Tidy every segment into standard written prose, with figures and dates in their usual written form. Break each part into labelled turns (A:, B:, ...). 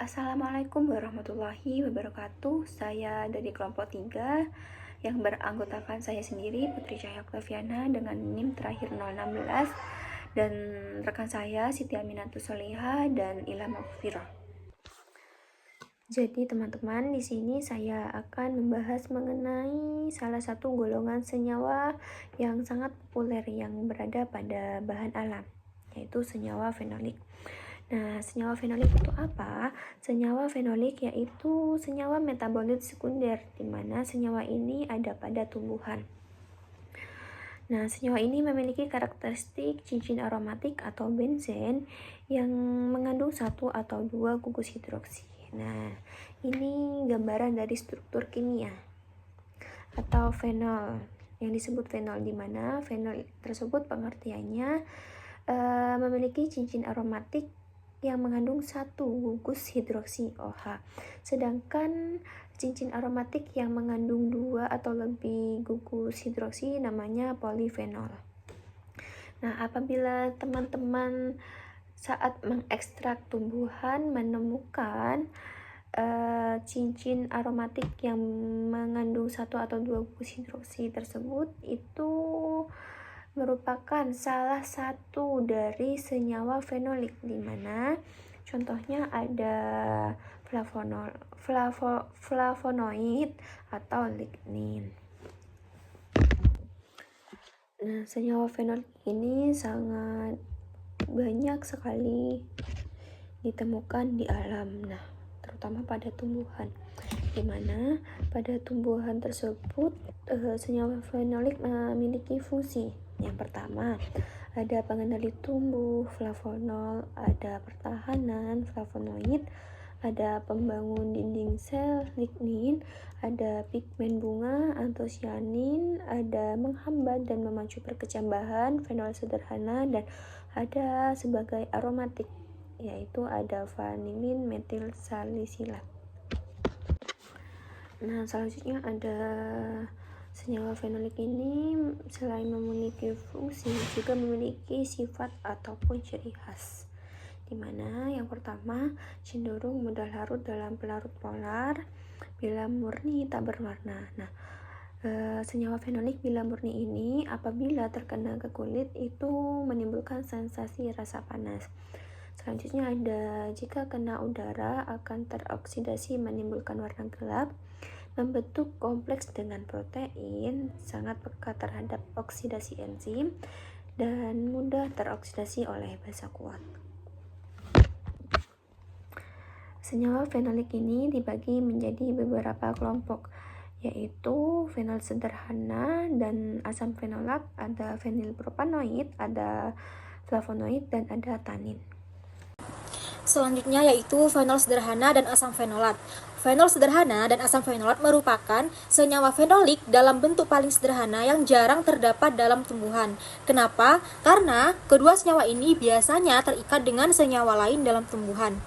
A: Assalamualaikum warahmatullahi wabarakatuh. Saya dari kelompok 3 yang beranggotakan saya sendiri, Putri Cahaya Oktaviana, dengan NIM terakhir 016, dan rekan saya Siti Aminatus Solihah dan Ilham Makfirah. Jadi teman-teman, di sini saya akan membahas mengenai salah satu golongan senyawa yang sangat populer yang berada pada bahan alam, yaitu senyawa fenolik. Nah, senyawa fenolik itu apa? Senyawa fenolik yaitu senyawa metabolit sekunder, di mana senyawa ini ada pada tumbuhan. Nah, senyawa ini memiliki karakteristik cincin aromatik atau benzen yang mengandung satu atau dua gugus hidroksi. Nah, ini gambaran dari struktur kimia atau fenol yang disebut fenol, di mana fenol tersebut pengertiannya memiliki cincin aromatik yang mengandung satu gugus hidroksi OH, sedangkan cincin aromatik yang mengandung dua atau lebih gugus hidroksi namanya polifenol. Nah, apabila teman-teman saat mengekstrak tumbuhan menemukan cincin aromatik yang mengandung satu atau dua gugus hidroksi tersebut, itu merupakan salah satu dari senyawa fenolik, di mana contohnya ada flavonoid atau lignin. Nah, senyawa fenolik ini sangat banyak sekali ditemukan di alam, nah terutama pada tumbuhan, di mana pada tumbuhan tersebut senyawa fenolik memiliki fungsi. Yang pertama, ada pengendali tumbuh flavonol, ada pertahanan flavonoid, ada pembangun dinding sel lignin, ada pigmen bunga antosianin, ada menghambat dan memacu perkecambahan fenol sederhana, dan ada sebagai aromatik, yaitu ada vanilin metil salisilat. Nah, selanjutnya ada senyawa fenolik ini selain memiliki fungsi juga memiliki sifat ataupun ciri khas, di mana yang pertama cenderung mudah larut dalam pelarut polar bila murni tak berwarna. Nah, senyawa fenolik bila murni ini apabila terkena ke kulit itu menimbulkan sensasi rasa panas. Selanjutnya ada jika kena udara akan teroksidasi menimbulkan warna gelap, membentuk kompleks dengan protein, sangat peka terhadap oksidasi enzim, dan mudah teroksidasi oleh basa kuat. Senyawa fenolik ini dibagi menjadi beberapa kelompok, yaitu fenol sederhana dan asam fenolat, ada fenilpropanoid, ada flavonoid, dan ada tanin.
B: Selanjutnya yaitu fenol sederhana dan asam fenolat. Fenol sederhana dan asam fenolat merupakan senyawa fenolik dalam bentuk paling sederhana yang jarang terdapat dalam tumbuhan. Kenapa? Karena kedua senyawa ini biasanya terikat dengan senyawa lain dalam tumbuhan.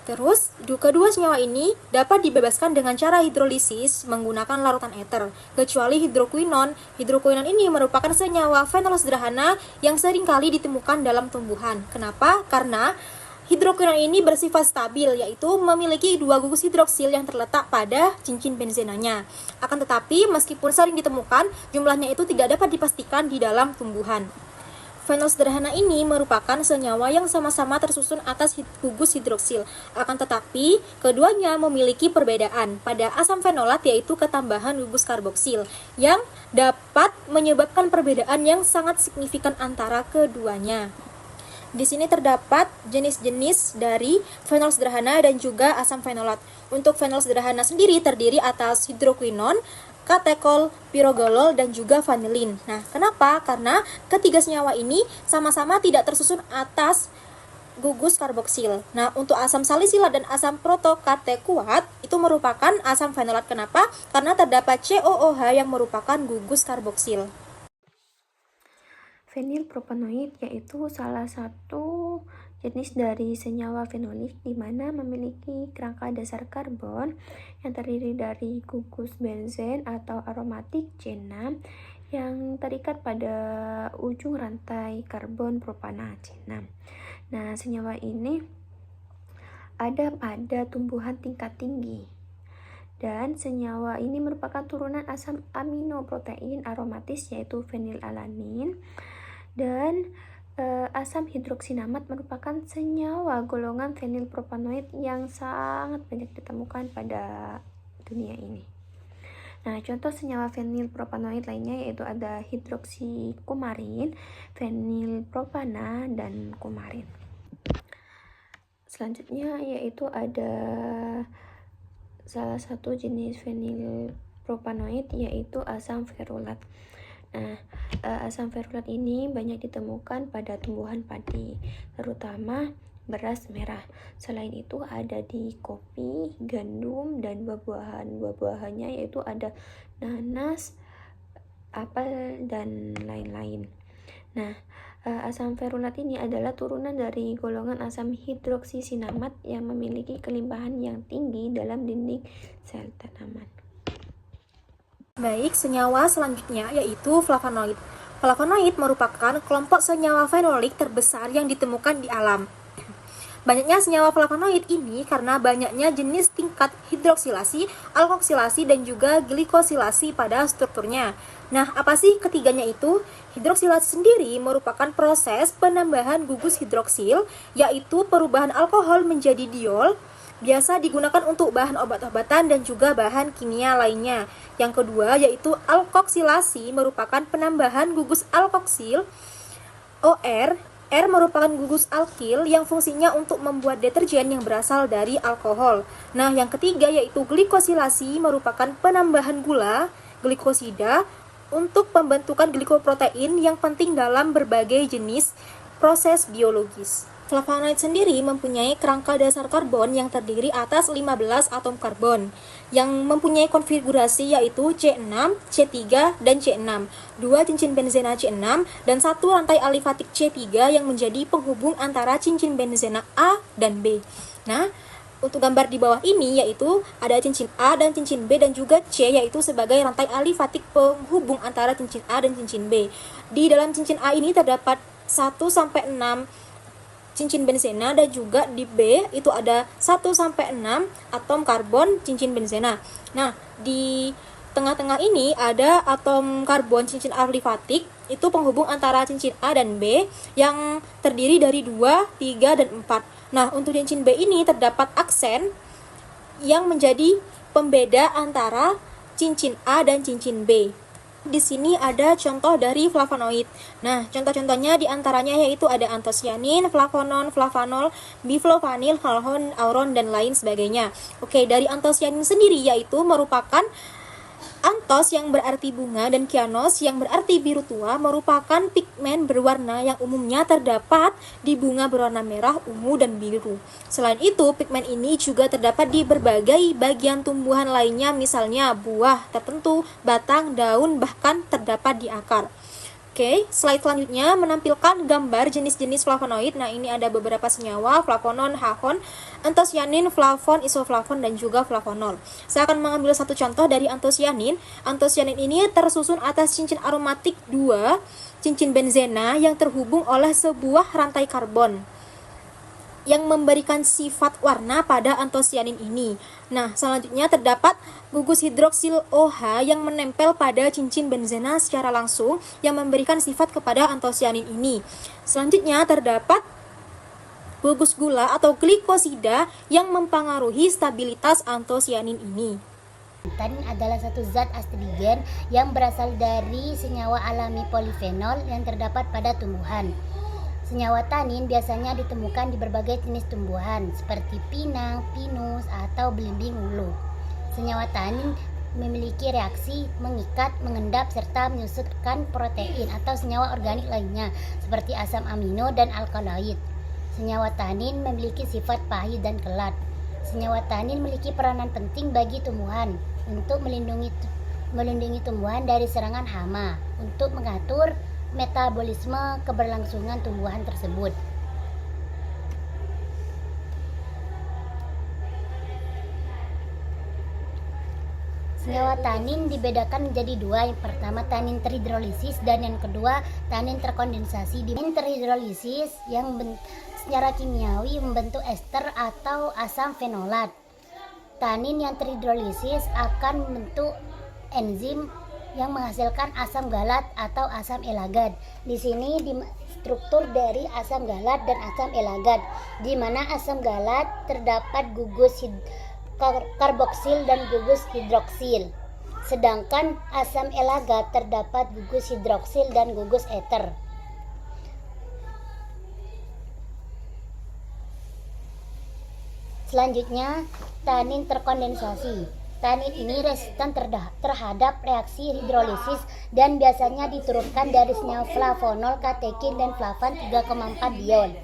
B: Terus, kedua senyawa ini dapat dibebaskan dengan cara hidrolisis menggunakan larutan eter, kecuali hidrokuinon. Hidrokuinon ini merupakan senyawa fenol sederhana yang seringkali ditemukan dalam tumbuhan. Kenapa? Karena hidrokuinon ini bersifat stabil, yaitu memiliki dua gugus hidroksil yang terletak pada cincin benzenanya. Akan tetapi, meskipun sering ditemukan, jumlahnya itu tidak dapat dipastikan di dalam tumbuhan. Fenol sederhana ini merupakan senyawa yang sama-sama tersusun atas gugus hidroksil. Akan tetapi, keduanya memiliki perbedaan pada asam fenolat, yaitu ketambahan gugus karboksil, yang dapat menyebabkan perbedaan yang sangat signifikan antara keduanya. Di sini terdapat jenis-jenis dari fenol sederhana dan juga asam fenolat. Untuk fenol sederhana sendiri terdiri atas hidrokuinon, katekol, pirogolol, dan juga vanilin. Nah, kenapa? Karena ketiga senyawa ini sama-sama tidak tersusun atas gugus karboksil. Nah, untuk asam salisilat dan asam protokatekuat itu merupakan asam fenolat. Kenapa? Karena terdapat COOH yang merupakan gugus karboksil.
A: Fenilpropanoid yaitu salah satu jenis dari senyawa fenolik, di mana memiliki kerangka dasar karbon yang terdiri dari gugus benzen atau aromatik C6 yang terikat pada ujung rantai karbon propana C6. Nah, senyawa ini ada pada tumbuhan tingkat tinggi. Dan senyawa ini merupakan turunan asam amino protein aromatis yaitu fenilalanin. Dan asam hidroksinamat merupakan senyawa golongan fenilpropanoid yang sangat banyak ditemukan pada dunia ini. Nah, contoh senyawa fenilpropanoid lainnya yaitu ada hidroksikumarin, fenilpropana, dan kumarin. Selanjutnya yaitu ada salah satu jenis fenilpropanoid yaitu asam ferulat. Nah, asam ferulat ini banyak ditemukan pada tumbuhan padi, terutama beras merah. Selain itu ada di kopi, gandum, dan buah-buahan. Buah-buahannya yaitu ada nanas, apel, dan lain-lain. Nah, asam ferulat ini adalah turunan dari golongan asam hidroksisinamat yang memiliki kelimpahan yang tinggi dalam dinding sel tanaman.
B: Baik, senyawa selanjutnya yaitu flavonoid. Flavonoid merupakan kelompok senyawa fenolik terbesar yang ditemukan di alam. Banyaknya senyawa flavonoid ini karena banyaknya jenis tingkat hidroksilasi, alkoksilasi, dan juga glikosilasi pada strukturnya. Nah, apa sih ketiganya itu? Hidroksilasi sendiri merupakan proses penambahan gugus hidroksil, yaitu perubahan alkohol menjadi diol, biasa digunakan untuk bahan obat-obatan dan juga bahan kimia lainnya. Yang kedua yaitu alkoksilasi merupakan penambahan gugus alkoksil, OR. R merupakan gugus alkil yang fungsinya untuk membuat deterjen yang berasal dari alkohol. Nah, yang ketiga yaitu glikosilasi merupakan penambahan gula, glikosida, untuk pembentukan glikoprotein yang penting dalam berbagai jenis proses biologis. Flavonoid sendiri mempunyai kerangka dasar karbon yang terdiri atas 15 atom karbon yang mempunyai konfigurasi yaitu C6, C3, dan C6, 2 cincin benzena C6, dan 1 rantai alifatik C3 yang menjadi penghubung antara cincin benzena A dan B. Nah, untuk gambar di bawah ini yaitu ada cincin A dan cincin B dan juga C yaitu sebagai rantai alifatik penghubung antara cincin A dan cincin B. Di dalam cincin A ini terdapat 1-6 cincin benzena dan juga di B itu ada 1-6 atom karbon cincin benzena. Nah, di tengah-tengah ini ada atom karbon cincin alifatik itu penghubung antara cincin A dan B yang terdiri dari 2, 3, dan 4. Nah, untuk cincin B ini terdapat aksen yang menjadi pembeda antara cincin A dan cincin B. Di sini ada contoh dari flavonoid. Nah, contoh-contohnya diantaranya yaitu ada antosianin, flavonon, flavanol, biflovanil, halon, auron, dan lain sebagainya. Oke, dari antosianin sendiri yaitu merupakan antos yang berarti bunga dan kyanos yang berarti biru tua merupakan pigmen berwarna yang umumnya terdapat di bunga berwarna merah, ungu, dan biru. Selain itu, pigmen ini juga terdapat di berbagai bagian tumbuhan lainnya, misalnya buah tertentu, batang, daun, bahkan terdapat di akar. Oke, slide selanjutnya menampilkan gambar jenis-jenis flavonoid. Nah, ini ada beberapa senyawa, flavonon, halon, antosianin, flavon, isoflavon, dan juga flavonol. Saya akan mengambil satu contoh dari antosianin. Antosianin ini tersusun atas cincin aromatik 2, cincin benzena yang terhubung oleh sebuah rantai karbon yang memberikan sifat warna pada antosianin ini. Nah, selanjutnya terdapat gugus hidroksil OH yang menempel pada cincin benzena secara langsung yang memberikan sifat kepada antosianin ini. Selanjutnya terdapat gugus gula atau glikosida yang mempengaruhi stabilitas antosianin ini.
C: Tanin adalah satu zat astrigen yang berasal dari senyawa alami polifenol yang terdapat pada tumbuhan. Senyawa tanin biasanya ditemukan di berbagai jenis tumbuhan seperti pinang, pinus, atau belimbing ulu. Senyawa tanin memiliki reaksi mengikat, mengendap, serta menyusurkan protein atau senyawa organik lainnya seperti asam amino dan alkaloid. Senyawa tanin memiliki sifat pahit dan kelat. Senyawa tanin memiliki peranan penting bagi tumbuhan untuk melindungi tumbuhan dari serangan hama, untuk mengatur metabolisme keberlangsungan tumbuhan tersebut. Senyawa tanin dibedakan menjadi dua. Yang pertama tanin terhidrolisis dan yang kedua tanin terkondensasi. Tanin terhidrolisis yang secara kimiawi membentuk ester atau asam fenolat. Tanin yang terhidrolisis akan membentuk enzim yang menghasilkan asam galat atau asam elagat. Di sini struktur dari asam galat dan asam elagat, di mana asam galat terdapat gugus karboksil dan gugus hidroksil, sedangkan asam elagat terdapat gugus hidroksil dan gugus eter. Selanjutnya, tanin terkondensasi. Tanin ini resisten terhadap reaksi hidrolisis dan biasanya diturunkan dari senyawa flavonol, katekin, dan flavan 3,4 diol.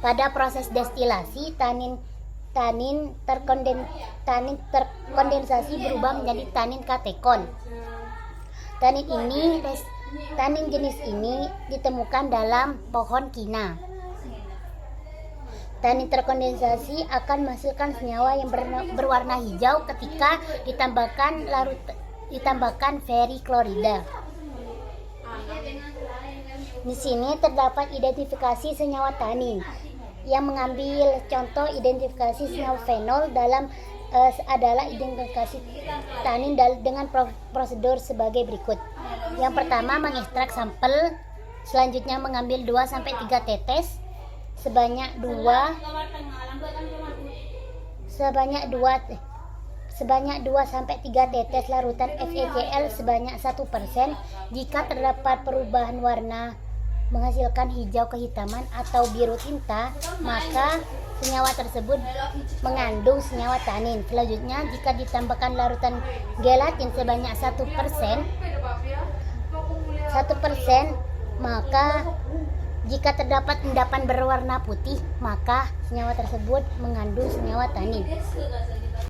C: Pada proses destilasi, tanin terkondensasi berubah menjadi tanin katekon. Tanin jenis ini ditemukan dalam pohon kina. Tanin terkondensasi akan menghasilkan senyawa yang berwarna hijau ketika ditambahkan feriklorida. Di sini terdapat identifikasi senyawa tanin. Yang mengambil contoh identifikasi senyawa fenol adalah identifikasi tanin dengan prosedur sebagai berikut. Yang pertama, mengekstrak sampel, selanjutnya mengambil 2-3 tetes sebanyak 2 sampai 3 tetes larutan FeCl sebanyak 1%. Jika terdapat perubahan warna menghasilkan hijau kehitaman atau biru tinta, maka senyawa tersebut mengandung senyawa tanin. Selanjutnya, jika ditambahkan larutan gelatin sebanyak 1%, maka jika terdapat endapan berwarna putih, maka senyawa tersebut mengandung senyawa tanin.